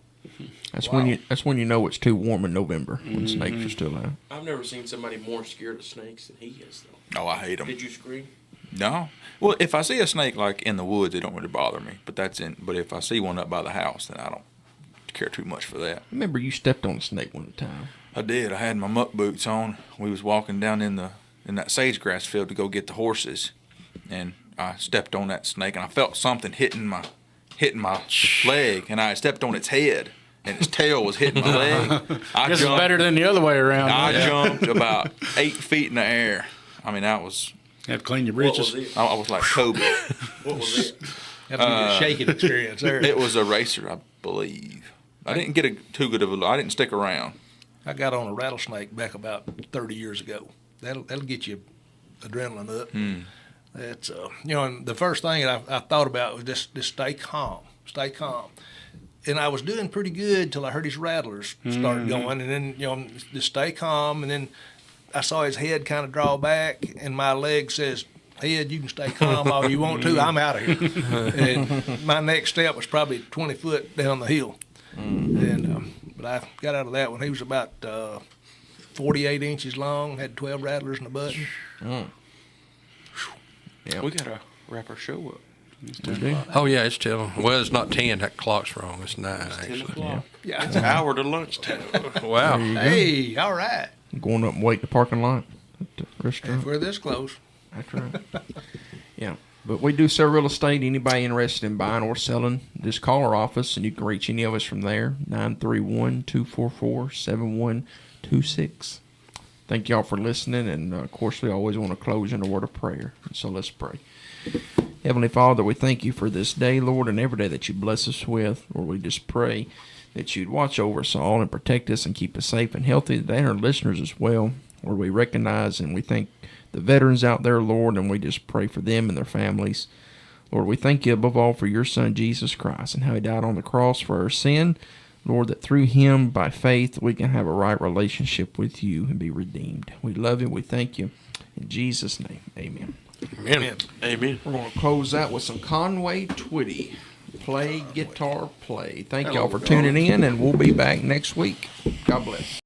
That's when you know it's too warm in November when snakes are still out. I've never seen somebody more scared of snakes than he is, though. Oh, I hate them. Did you scream? No. Well, if I see a snake like in the woods, it don't really bother me. But if I see one up by the house, then I don't care too much for that. Remember you stepped on a snake one time. I did. I had my muck boots on. We was walking down in that sagegrass field to go get the horses, and I stepped on that snake, and I felt something hitting my leg, and I stepped on its head, and its tail was hitting my leg. I Guess it's better than the other way around. I huh? jumped about 8 feet in the air. I mean, that was. You have to clean your What britches. was it? I was like Kobe. What was it? That's a shaking experience there. It was a racer, I believe. I didn't get too good of a look. I didn't stick around. I got on a rattlesnake back about 30 years ago. That'll get you adrenaline up. That's and the first thing that I thought about was just stay calm, stay calm. And I was doing pretty good till I heard his rattlers start going, and then just stay calm. And then I saw his head kind of draw back, and my leg says, "Head, you can stay calm all you want to. I'm out of here." And my next step was probably 20 foot down the hill. And but I got out of that when he was about 48 inches long, had 12 rattlers in the button. Yeah. We gotta wrap our show up. Oh yeah, it's 10. Well, it's not 10. That clock's wrong. It's 9 10 actually. o'clock. Yeah. It's an hour to lunchtime. Wow. Hey, all right. Going up and wait in the parking lot at the restaurant. If we're this close. That's right. Yeah. But we do sell real estate. Anybody interested in buying or selling, just call our office, and you can reach any of us from there, 931-244-7126. Thank y'all for listening, and of course, we always want to close in a word of prayer. So let's pray. Heavenly Father, we thank you for this day, Lord, and every day that you bless us with. Lord, we just pray that you'd watch over us all and protect us and keep us safe and healthy today, and our listeners as well. Lord, we recognize and we thank the veterans out there, Lord, and we just pray for them and their families. Lord, we thank you above all for your Son, Jesus Christ, and how he died on the cross for our sin. Lord, that through him, by faith, we can have a right relationship with you and be redeemed. We love you. We thank you. In Jesus' name, amen. Amen. Amen. We're going to close out with some Conway Twitty. Play, guitar, play. Thank y'all for tuning in, and we'll be back next week. God bless.